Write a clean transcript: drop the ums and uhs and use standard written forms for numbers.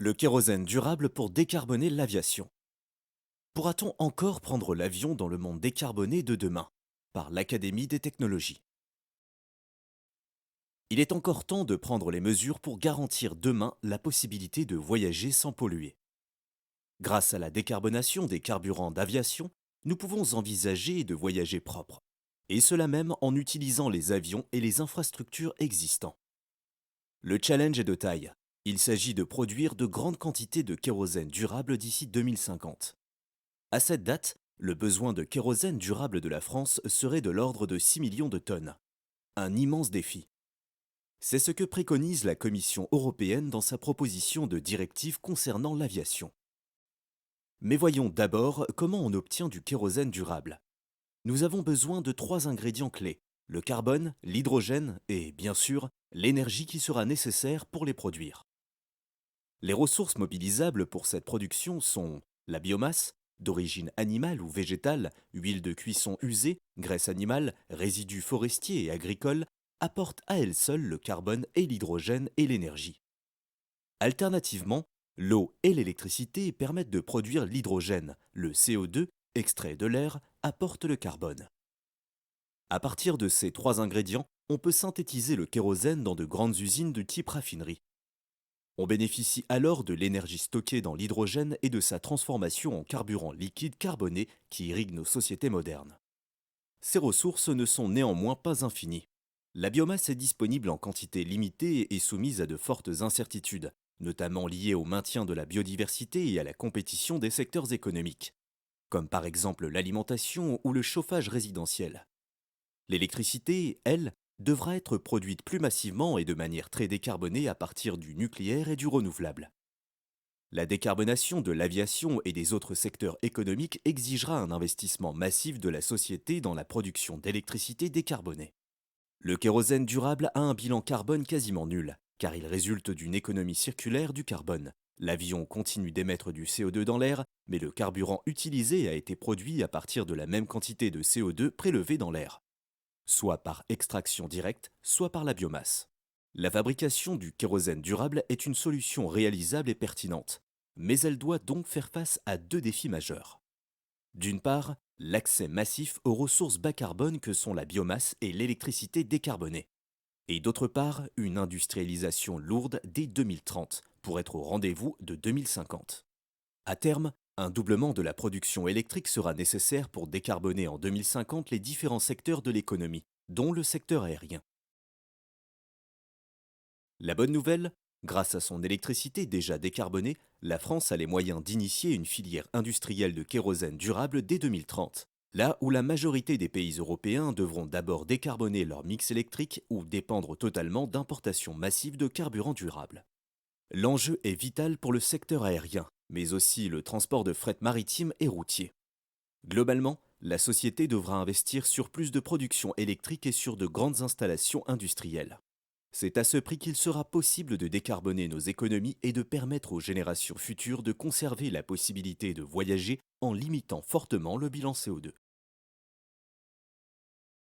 Le kérosène durable pour décarboner l'aviation. Pourra-t-on encore prendre l'avion dans le monde décarboné de demain? Par l'Académie des technologies. Il est encore temps de prendre les mesures pour garantir demain la possibilité de voyager sans polluer. Grâce à la décarbonation des carburants d'aviation, nous pouvons envisager de voyager propre. Et cela même en utilisant les avions et les infrastructures existants. Le challenge est de taille. Il s'agit de produire de grandes quantités de kérosène durable d'ici 2050. À cette date, le besoin de kérosène durable de la France serait de l'ordre de 6 millions de tonnes. Un immense défi. C'est ce que préconise la Commission européenne dans sa proposition de directive concernant l'aviation. Mais voyons d'abord comment on obtient du kérosène durable. Nous avons besoin de 3 ingrédients clés: le carbone, l'hydrogène et, bien sûr, l'énergie qui sera nécessaire pour les produire. Les ressources mobilisables pour cette production sont la biomasse, d'origine animale ou végétale, huile de cuisson usée, graisse animale, résidus forestiers et agricoles, apportent à elles seules le carbone et l'hydrogène et l'énergie. Alternativement, l'eau et l'électricité permettent de produire l'hydrogène. Le CO2, extrait de l'air, apporte le carbone. À partir de ces 3 ingrédients, on peut synthétiser le kérosène dans de grandes usines de type raffinerie. On bénéficie alors de l'énergie stockée dans l'hydrogène et de sa transformation en carburant liquide carboné qui irrigue nos sociétés modernes. Ces ressources ne sont néanmoins pas infinies. La biomasse est disponible en quantité limitée et soumise à de fortes incertitudes, notamment liées au maintien de la biodiversité et à la compétition des secteurs économiques, comme par exemple l'alimentation ou le chauffage résidentiel. L'électricité, elle, devra être produite plus massivement et de manière très décarbonée à partir du nucléaire et du renouvelable. La décarbonation de l'aviation et des autres secteurs économiques exigera un investissement massif de la société dans la production d'électricité décarbonée. Le kérosène durable a un bilan carbone quasiment nul, car il résulte d'une économie circulaire du carbone. L'avion continue d'émettre du CO2 dans l'air, mais le carburant utilisé a été produit à partir de la même quantité de CO2 prélevée dans l'air, soit par extraction directe, soit par la biomasse. La fabrication du kérosène durable est une solution réalisable et pertinente, mais elle doit donc faire face à 2 défis majeurs. D'une part, l'accès massif aux ressources bas carbone que sont la biomasse et l'électricité décarbonée. Et d'autre part, une industrialisation lourde dès 2030 pour être au rendez-vous de 2050. À terme, un doublement de la production électrique sera nécessaire pour décarboner en 2050 les différents secteurs de l'économie, dont le secteur aérien. La bonne nouvelle, grâce à son électricité déjà décarbonée, la France a les moyens d'initier une filière industrielle de kérosène durable dès 2030, là où la majorité des pays européens devront d'abord décarboner leur mix électrique ou dépendre totalement d'importations massives de carburants durables. L'enjeu est vital pour le secteur aérien, mais aussi le transport de fret maritime et routier. Globalement, la société devra investir sur plus de production électrique et sur de grandes installations industrielles. C'est à ce prix qu'il sera possible de décarboner nos économies et de permettre aux générations futures de conserver la possibilité de voyager en limitant fortement le bilan CO2.